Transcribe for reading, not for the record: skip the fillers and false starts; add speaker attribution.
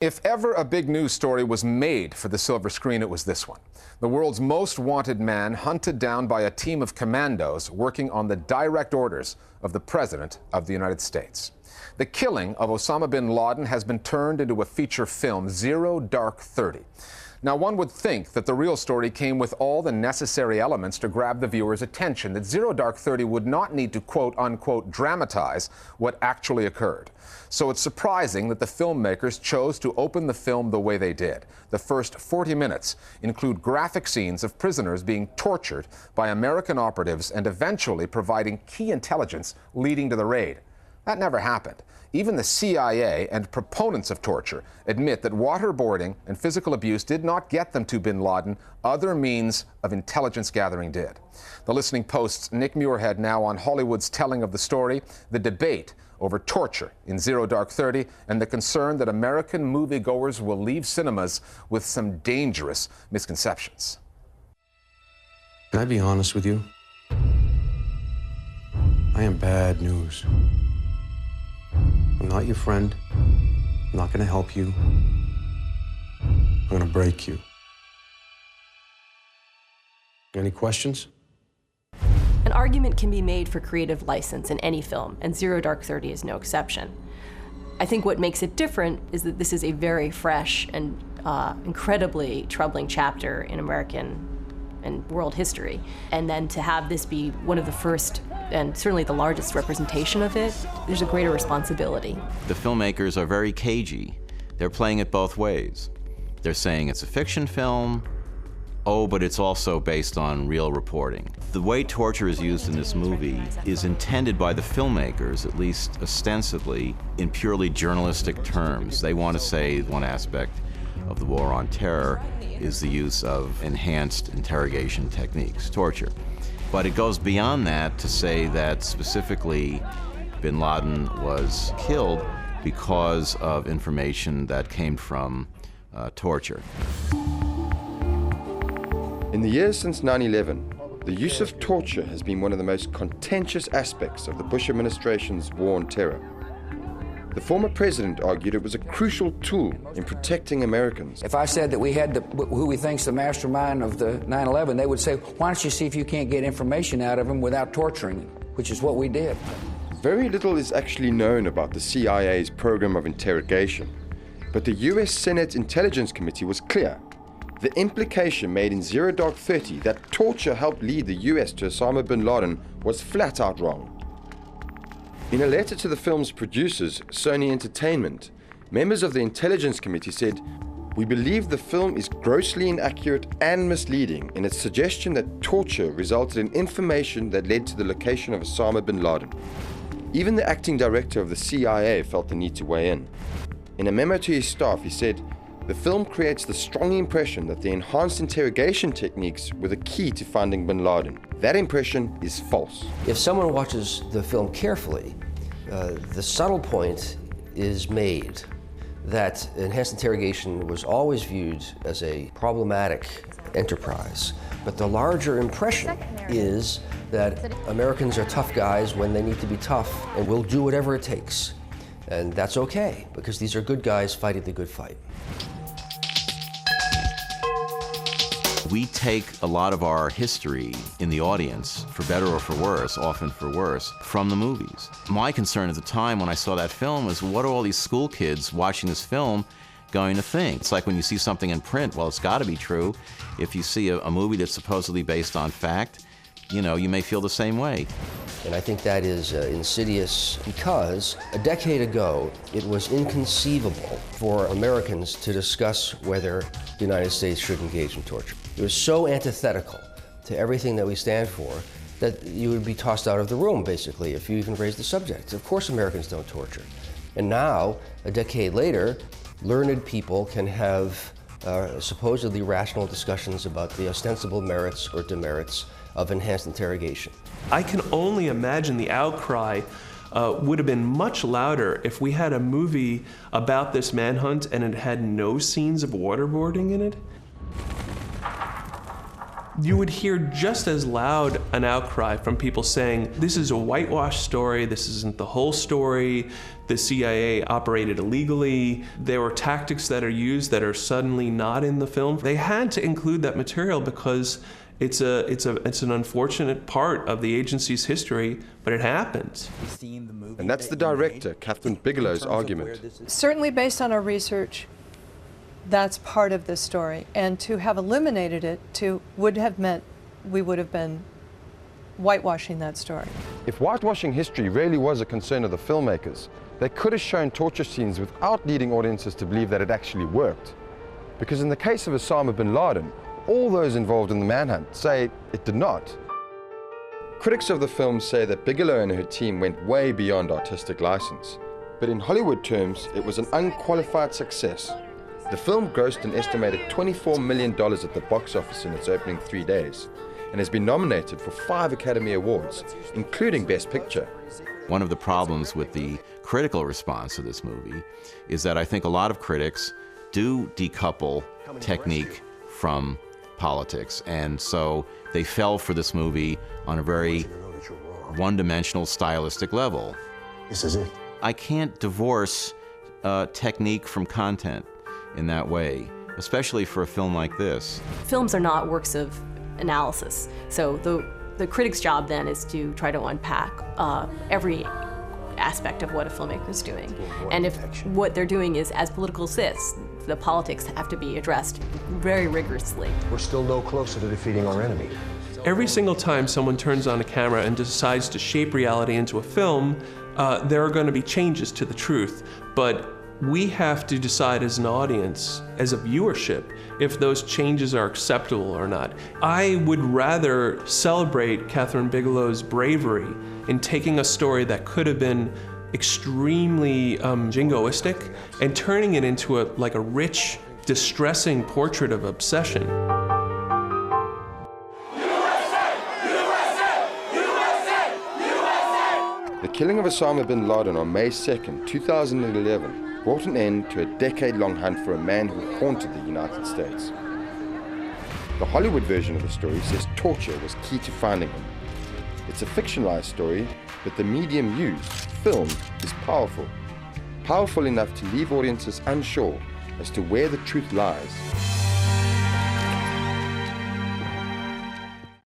Speaker 1: If ever a big news story was made for the silver screen, it was this one. The world's most wanted man hunted down by a team of commandos working on the direct orders of the President of the United States. The killing of Osama bin Laden has been turned into a feature film, Zero Dark 30. Now, one would think that the real story came with all the necessary elements to grab the viewer's attention, that Zero Dark 30 would not need to quote-unquote dramatize what actually occurred. So it's surprising that the filmmakers chose to open the film the way they did. The first 40 minutes include graphic scenes of prisoners being tortured by American operatives and eventually providing key intelligence leading to the raid. That never happened. Even the CIA and proponents of torture admit that waterboarding and physical abuse did not get them to bin Laden. Other means of intelligence gathering did. The Listening Post's Nic Muirhead now on Hollywood's telling of the story, the debate over torture in Zero Dark 30, and the concern that American moviegoers will leave cinemas with some dangerous misconceptions.
Speaker 2: Can I be honest with you? I am bad news. I'm not your friend. I'm not going to help you. I'm going to break you. Any questions?
Speaker 3: An argument can be made for creative license in any film, and Zero Dark 30 is no exception. I think what makes it different is that this is a very fresh and incredibly troubling chapter in American and world history. And then to have this be one of the first and certainly the largest representation of it, there's a greater responsibility.
Speaker 4: The filmmakers are very cagey. They're playing it both ways. They're saying it's a fiction film, but it's also based on real reporting. The way torture is used in this movie is intended by the filmmakers, at least ostensibly, in purely journalistic terms. They want to say one aspect of the war on terror is the use of enhanced interrogation techniques, torture. But it goes beyond that to say that specifically bin Laden was killed because of information that came from torture.
Speaker 5: In the years since 9/11, the use of torture has been one of the most contentious aspects of the Bush administration's war on terror. The former president argued it was a crucial tool in protecting Americans.
Speaker 6: If I said that we had who we think's the mastermind of the 9/11, they would say, why don't you see if you can't get information out of him without torturing him, which is what we did.
Speaker 5: Very little is actually known about the CIA's program of interrogation, but the US Senate Intelligence Committee was clear. The implication made in Zero Dark 30 that torture helped lead the US to Osama bin Laden was flat out wrong. In a letter to the film's producers, Sony Entertainment, members of the Intelligence Committee said, "We believe the film is grossly inaccurate and misleading in its suggestion that torture resulted in information that led to the location of Osama bin Laden." Even the acting director of the CIA felt the need to weigh in. In a memo to his staff, he said, "The film creates the strong impression that the enhanced interrogation techniques were the key to finding bin Laden. That impression is false."
Speaker 7: If someone watches the film carefully, the subtle point is made that enhanced interrogation was always viewed as a problematic enterprise. But the larger impression is that Americans are tough guys when they need to be tough and will do whatever it takes. And that's okay, because these are good guys fighting the good fight.
Speaker 4: We take a lot of our history in the audience, for better or for worse, often for worse, from the movies. My concern at the time when I saw that film was, what are all these school kids watching this film going to think? It's like when you see something in print, well, it's got to be true. If you see a movie that's supposedly based on fact, you know, you may feel the same way.
Speaker 7: And I think that is insidious because a decade ago, it was inconceivable for Americans to discuss whether the United States should engage in torture. It was so antithetical to everything that we stand for that you would be tossed out of the room, basically, if you even raised the subject. Of course Americans don't torture. And now, a decade later, learned people can have supposedly rational discussions about the ostensible merits or demerits of enhanced interrogation.
Speaker 8: I can only imagine the outcry would have been much louder if we had a movie about this manhunt and it had no scenes of waterboarding in it. you would hear just as loud an outcry from people saying, this is a whitewash story, this isn't the whole story, the CIA operated illegally, there were tactics that are used that are suddenly not in the film. They had to include that material because it's an unfortunate part of the agency's history, but it happens.
Speaker 5: And that's the director, Kathryn Bigelow's argument.
Speaker 9: Certainly based on our research, that's part of this story. And to have eliminated it would have meant we would have been whitewashing that story.
Speaker 5: If whitewashing history really was a concern of the filmmakers, they could have shown torture scenes without leading audiences to believe that it actually worked. Because in the case of Osama bin Laden, all those involved in the manhunt say it did not. Critics of the film say that Bigelow and her team went way beyond artistic license. But in Hollywood terms, it was an unqualified success. The film grossed an estimated $24 million at the box office in its opening 3 days, and has been nominated for 5 Academy Awards, including Best Picture.
Speaker 4: One of the problems with the critical response to this movie is that I think a lot of critics do decouple technique from politics, and so they fell for this movie on a very one-dimensional stylistic level.
Speaker 10: This is it.
Speaker 4: I can't divorce technique from content in that way, especially for a film like this.
Speaker 3: Films are not works of analysis, so the critic's job then is to try to unpack every aspect of what a filmmaker's doing. And if what they're doing is as political as this, the politics have to be addressed very rigorously.
Speaker 10: We're still no closer to defeating our enemy.
Speaker 8: Every single time someone turns on a camera and decides to shape reality into a film, there are going to be changes to the truth. But we have to decide as an audience, as a viewership, if those changes are acceptable or not. I would rather celebrate Kathryn Bigelow's bravery in taking a story that could have been extremely jingoistic and turning it into like a rich, distressing portrait of obsession.
Speaker 5: The killing of Osama bin Laden on May 2nd, 2011 brought an end to a decade-long hunt for a man who haunted the United States. The Hollywood version of the story says torture was key to finding him. It's a fictionalized story, but the medium used, film, is powerful. Powerful enough to leave audiences unsure as to where the truth lies.